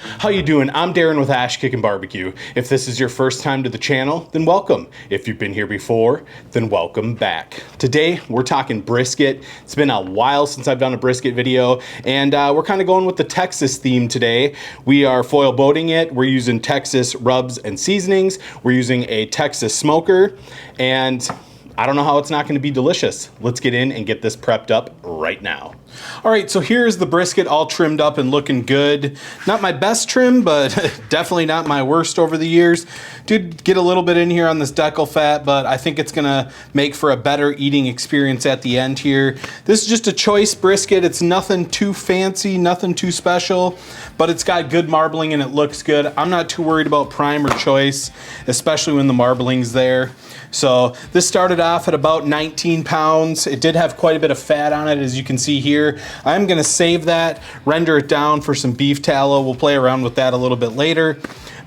How you doing? I'm Darren with Kickin BBQ. If this is your first time to the channel, then welcome. If you've been here before, then welcome back. Today, we're talking brisket. It's been a while since I've done a brisket video, and we're kind of going with the Texas theme today. We are foil boating it. We're using Texas rubs and seasonings. We're using a Texas smoker, and I don't know how it's not going to be delicious. Let's get in and get this prepped up right now. All right, so here's the brisket all trimmed up and looking good. Not my best trim, but definitely not my worst over the years. Did get a little bit in here on this decal fat, but I think it's gonna make for a better eating experience at the end here. This is just a choice brisket. It's nothing too fancy, nothing too special, but it's got good marbling and it looks good. I'm not too worried about prime or choice, especially when the marbling's there. So this started off at about 19 pounds. It did have quite a bit of fat on it, as you can see here. I'm gonna save that, render it down for some beef tallow. We'll play around with that a little bit later.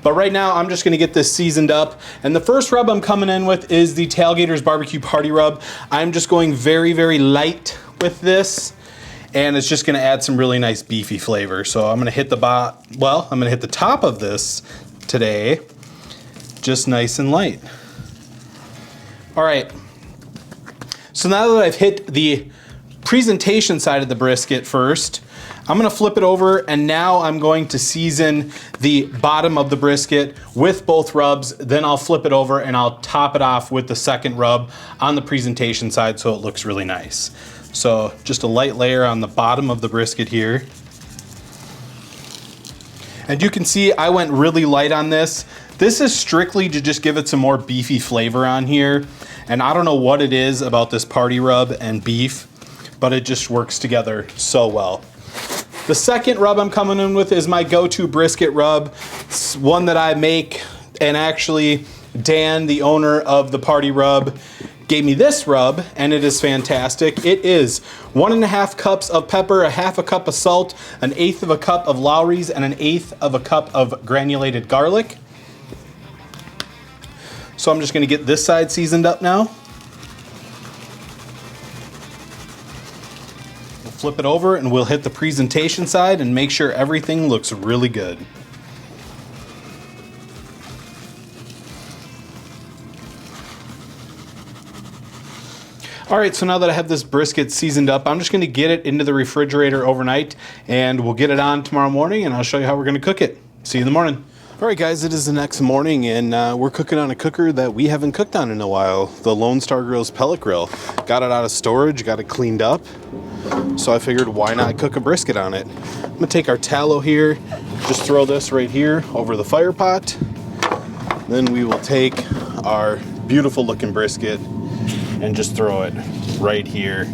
But right now, I'm just gonna get this seasoned up. And the first rub I'm coming in with is the Tailgater's Barbecue Party Rub. I'm just going very, very light with this, and it's just gonna add some really nice beefy flavor. So I'm gonna hit the I'm gonna hit the top of this today, just nice and light. All right, so now that I've hit the presentation side of the brisket first, I'm gonna flip it over, and now I'm going to season the bottom of the brisket with both rubs. Then I'll flip it over and I'll top it off with the second rub on the presentation side so it looks really nice. So just a light layer on the bottom of the brisket here. And you can see I went really light on this. This is strictly to just give it some more beefy flavor on here. And I don't know what it is about this party rub and beef, but it just works together so well. The second rub I'm coming in with is my go-to brisket rub. It's one that I make, and actually Dan, the owner of the party rub, gave me this rub, and it is fantastic. It is 1.5 cups of pepper, 1/2 cup of salt, 1/8 cup of Lowry's, and 1/8 cup of granulated garlic. So I'm just gonna get this side seasoned up now. We'll flip it over and we'll hit the presentation side and make sure everything looks really good. All right, so now that I have this brisket seasoned up, I'm just gonna get it into the refrigerator overnight, and we'll get it on tomorrow morning, and I'll show you how we're gonna cook it. See you in the morning. All right, guys, it is the next morning, and we're cooking on a cooker that we haven't cooked on in a while, the Lone Star Grill's pellet grill. Got it out of storage, got it cleaned up, so I figured why not cook a brisket on it. I'm gonna take our tallow here, just throw this right here over the fire pot. Then we will take our beautiful looking brisket and just throw it right here,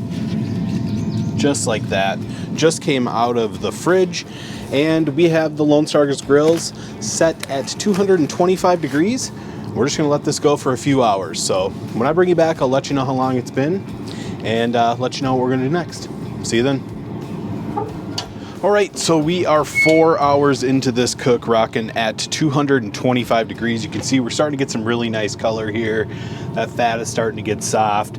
just like that. Just came out of the fridge. And we have the Lone Star Grills set at 225 degrees. We're just gonna let this go for a few hours. So when I bring you back, I'll let you know how long it's been and let you know what we're gonna do next. See you then. All right, so we are 4 hours into this cook, rocking at 225 degrees. You can see we're starting to get some really nice color here. That fat is starting to get soft.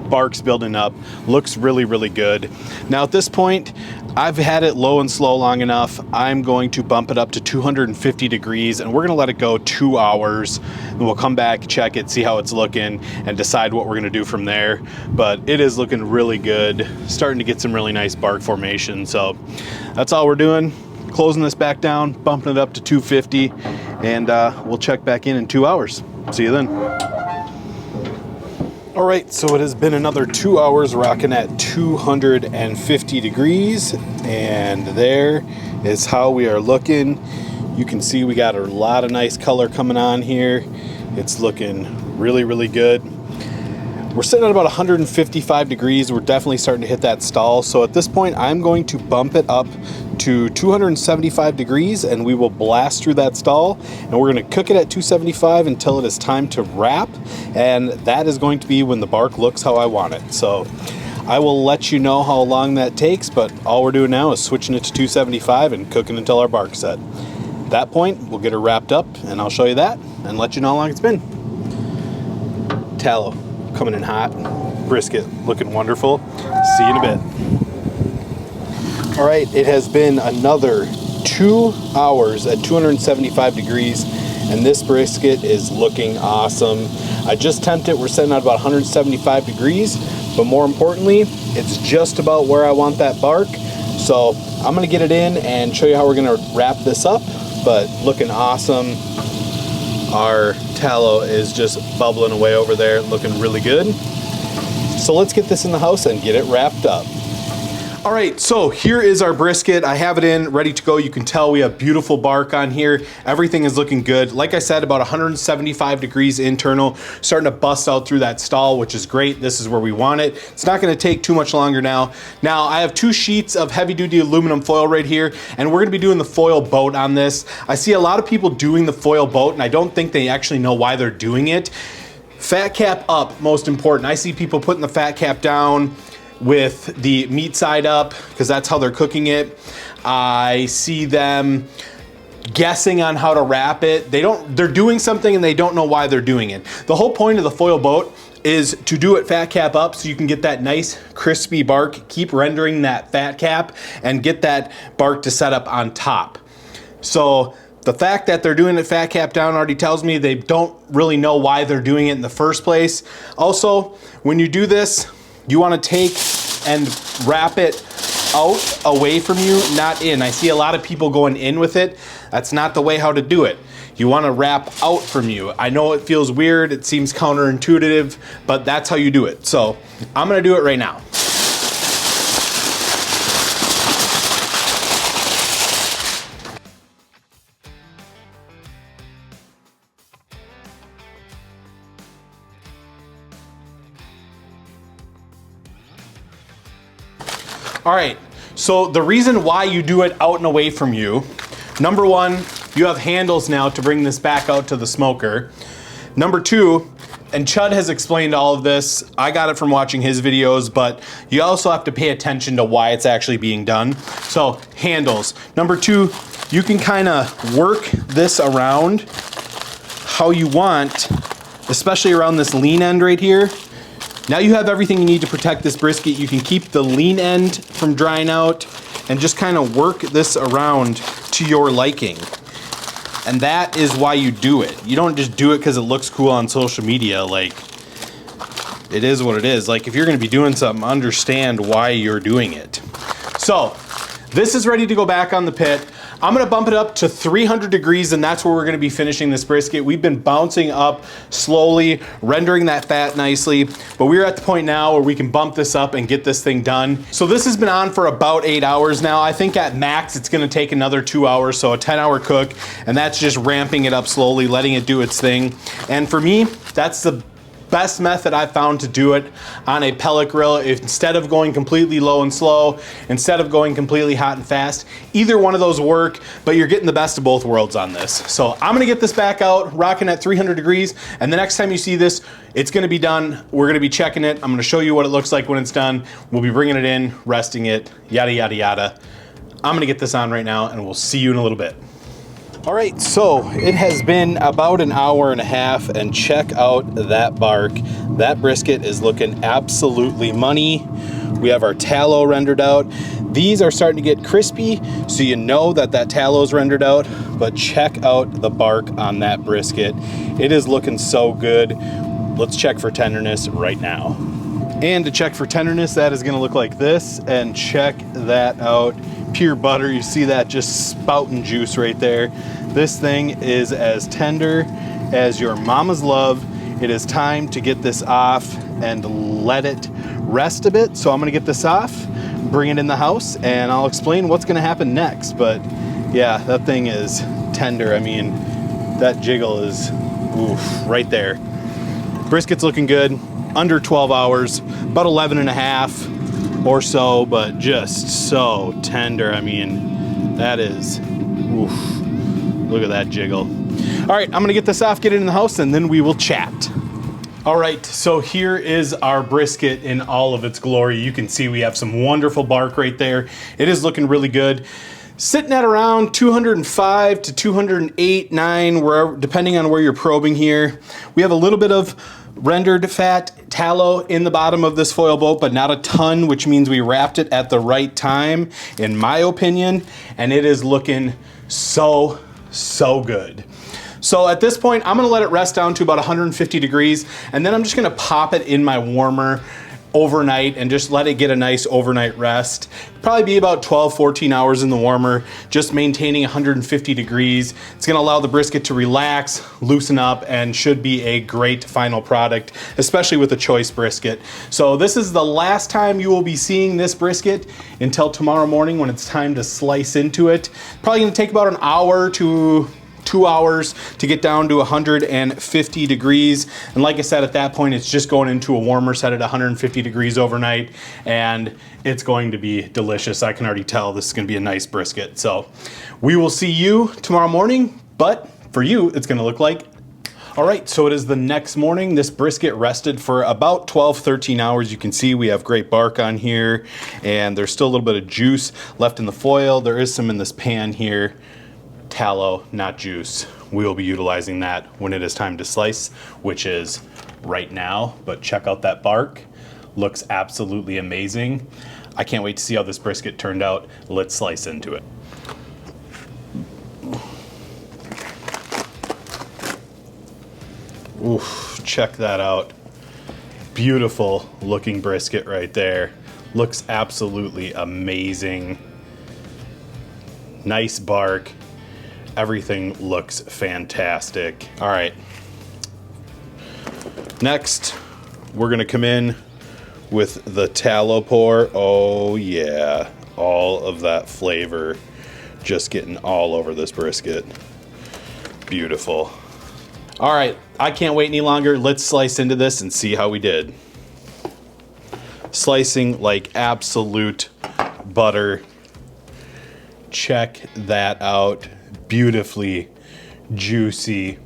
Bark's building up. Looks really, really good. Now at this point, I've had it low and slow long enough. I'm going to bump it up to 250 degrees, and we're gonna let it go 2 hours. And we'll come back, check it, see how it's looking, and decide what we're gonna do from there. But it is looking really good. Starting to get some really nice bark formation. So that's all we're doing. Closing this back down, bumping it up to 250, and we'll check back in 2 hours. See you then. All right, so it has been another 2 hours rocking at 250 degrees, and there is how we are looking. You can see we got a lot of nice color coming on here. It's looking really, really good. We're sitting at about 155 degrees. We're definitely starting to hit that stall. So at this point, I'm going to bump it up to 275 degrees, and we will blast through that stall, and we're going to cook it at 275 until it is time to wrap, and that is going to be when the bark looks how I want it. So I will let you know how long that takes, but all we're doing now is switching it to 275 and cooking until our bark's set. At that point, we'll get it wrapped up, and I'll show you that and let you know how long it's been. Tallow coming in hot, brisket looking wonderful. See you in a bit. All right, it has been another 2 hours at 275 degrees, and this brisket is looking awesome. I just temped it. We're sitting at about 175 degrees, but more importantly, it's just about where I want that bark. So I'm gonna get it in and show you how we're gonna wrap this up, but looking awesome. Our tallow is just bubbling away over there, looking really good. So let's get this in the house and get it wrapped up. All right, so here is our brisket. I have it in, ready to go. You can tell we have beautiful bark on here. Everything is looking good. Like I said, about 175 degrees internal, starting to bust out through that stall, which is great. This is where we want it. It's not gonna take too much longer now. Now, I have 2 sheets of heavy duty aluminum foil right here, and we're gonna be doing the foil boat on this. I see a lot of people doing the foil boat, and I don't think they actually know why they're doing it. Fat cap up, most important. I see people putting the fat cap down with the meat side up because that's how they're cooking it. I see them guessing on how to wrap it. They're doing something and they don't know why they're doing it. The whole point of the foil boat is to do it fat cap up so you can get that nice crispy bark, keep rendering that fat cap, and get that bark to set up on top. So the fact that they're doing it fat cap down already tells me they don't really know why they're doing it in the first place. Also, when you do this, you want to take and wrap it out away from you, not in. I see a lot of people going in with it. That's not the way how to do it. You want to wrap out from you. I know it feels weird, it seems counterintuitive, but that's how you do it. So I'm going to do it right now. All right, so the reason why you do it out and away from you, number 1, you have handles now to bring this back out to the smoker. Number 2, and Chud has explained all of this, I got it from watching his videos, but you also have to pay attention to why it's actually being done. So handles. Number 2, you can kind of work this around how you want, especially around this lean end right here. Now you have everything you need to protect this brisket. You can keep the lean end from drying out and just kind of work this around to your liking. And that is why you do it. You don't just do it because it looks cool on social media. Like, it is what it is. Like, if you're gonna be doing something, understand why you're doing it. So, this is ready to go back on the pit. I'm gonna bump it up to 300 degrees, and that's where we're gonna be finishing this brisket. We've been bouncing up slowly, rendering that fat nicely, but we're at the point now where we can bump this up and get this thing done. So this has been on for about 8 hours now. I think at max it's gonna take another 2 hours, so a 10-hour cook, and that's just ramping it up slowly, letting it do its thing. And for me, that's the best method I've found to do it on a pellet grill. Instead of going completely low and slow, instead of going completely hot and fast, either one of those work, but you're getting the best of both worlds on this. So I'm gonna get this back out, rocking at 300 degrees, and the next time you see this, it's gonna be done. We're gonna be checking it. I'm gonna show you what it looks like when it's done. We'll be bringing it in, resting it, yada, yada, yada. I'm gonna get this on right now, and we'll see you in a little bit. All right, so it has been about an hour and a half, and check out that bark. That brisket is looking absolutely money. We have our tallow rendered out. These are starting to get crispy, so you know that that tallow is rendered out, but check out the bark on that brisket. It is looking so good. Let's check for tenderness right now. And to check for tenderness, that is gonna look like this, and check that out. Pure butter, you see that just spouting juice right there. This thing is as tender as your mama's love. It is time to get this off and let it rest a bit. So I'm gonna get this off, bring it in the house, and I'll explain what's gonna happen next. But yeah, that thing is tender. I mean, that jiggle is, oof, right there. Brisket's looking good, under 12 hours, about 11 and a half or so, but just so tender. I mean, that is, oof, look at that jiggle. All right, I'm gonna get this off, get it in the house, and then we will chat. All right, so here is our brisket in all of its glory. You can see we have some wonderful bark right there. It is looking really good. Sitting at around 205 to 208, 9, wherever, depending on where you're probing here. We have a little bit of rendered fat tallow in the bottom of this foil boat, but not a ton, which means we wrapped it at the right time, in my opinion, and it is looking so good. So at this point, I'm gonna let it rest down to about 150 degrees, and then I'm just gonna pop it in my warmer overnight and just let it get a nice overnight rest. Probably be about 12, 14 hours in the warmer, just maintaining 150 degrees. It's gonna allow the brisket to relax, loosen up, and should be a great final product, especially with a choice brisket. So this is the last time you will be seeing this brisket until tomorrow morning when it's time to slice into it. Probably gonna take about an hour to 2 hours to get down to 150 degrees. And like I said, at that point, it's just going into a warmer set at 150 degrees overnight, and it's going to be delicious. I can already tell this is gonna be a nice brisket. So we will see you tomorrow morning, but for you, it's gonna look like. All right, so it is the next morning. This brisket rested for about 12, 13 hours. You can see we have great bark on here, and there's still a little bit of juice left in the foil. There is some in this pan here. Tallow, not juice. We will be utilizing that when it is time to slice, which is right now. But check out that bark. Looks absolutely amazing. I can't wait to see how this brisket turned out. Let's slice into it. Oof, check that out. Beautiful looking brisket right there. Looks absolutely amazing. Nice bark. Everything looks fantastic. All right. Next, we're gonna come in with the tallow pour. Oh yeah, all of that flavor just getting all over this brisket. Beautiful. All right, I can't wait any longer. Let's slice into this and see how we did. Slicing like absolute butter. Check that out. Beautifully juicy,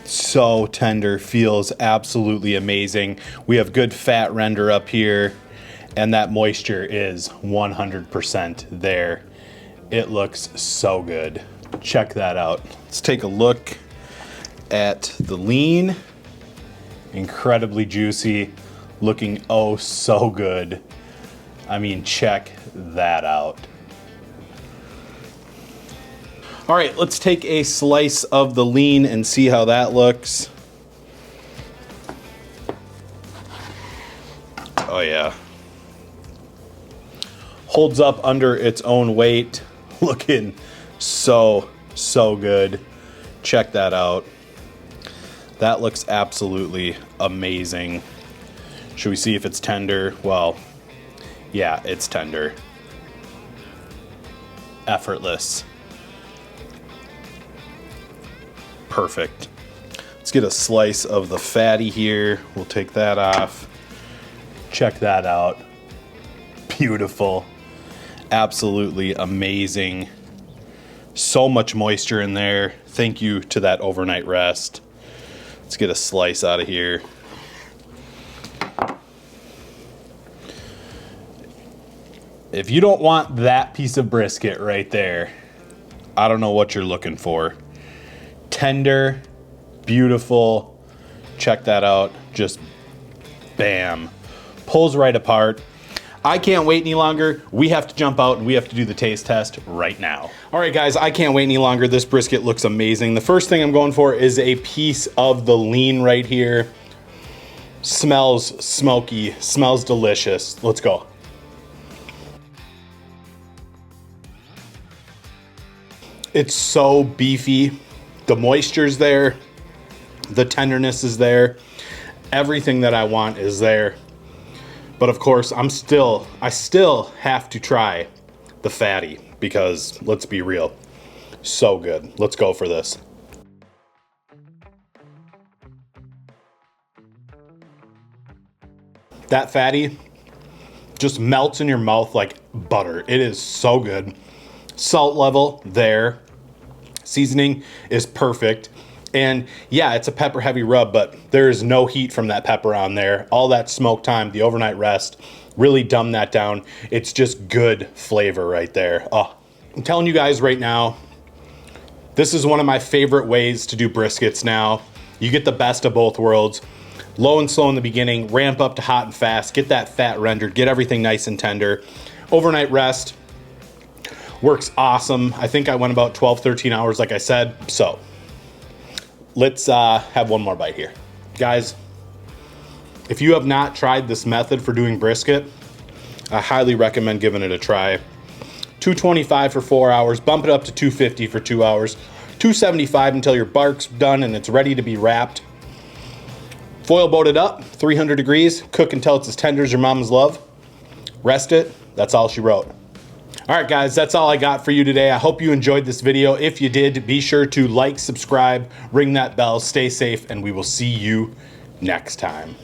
so tender, feels absolutely amazing. We have good fat render up here, and that moisture is 100% there. It looks so good. Check that out. Let's take a look at the lean. Incredibly juicy, looking oh so good. I mean, check that out. All right, let's take a slice of the lean and see how that looks. Oh yeah. Holds up under its own weight. Looking so good. Check that out. That looks absolutely amazing. Should we see if it's tender? Well, yeah, it's tender. Effortless. Perfect. Let's get a slice of the fatty here. We'll take that off. Check that out. Beautiful. Absolutely amazing. So much moisture in there. Thank you to that overnight rest. Let's get a slice out of here. If you don't want that piece of brisket right there, I don't know what you're looking for. Tender, beautiful. Check that out. Just bam. Pulls right apart. I can't wait any longer. We have to jump out and we have to do the taste test right now. All right, guys, I can't wait any longer. This brisket looks amazing. The first thing I'm going for is a piece of the lean right here. Smells smoky, smells delicious. Let's go. It's so beefy. The moisture's there, the tenderness is there, everything that I want is there. But of course, I still have to try the fatty because let's be real, so good. Let's go for this. That fatty just melts in your mouth like butter. It is so good. Salt level there. Seasoning is perfect. And yeah, it's a pepper heavy rub, but there is no heat from that pepper on there. All that smoke time, the overnight rest, really dumbed that down. It's just good flavor right there. Oh, I'm telling you guys right now, this is one of my favorite ways to do briskets now. You get the best of both worlds. Low and slow in the beginning, ramp up to hot and fast, get that fat rendered, get everything nice and tender. Overnight rest works awesome. I think I went about 12, 13 hours like I said. So let's have one more bite here. Guys, if you have not tried this method for doing brisket, I highly recommend giving it a try. $225 for 4 hours, bump it up to $250 for 2 hours, $275 until your bark's done and it's ready to be wrapped. Foil boat it up, 300 degrees, cook until it's as tender as your mama's love. Rest it, that's all she wrote. All right, guys, that's all I got for you today. I hope you enjoyed this video. If you did, be sure to like, subscribe, ring that bell, stay safe, and we will see you next time.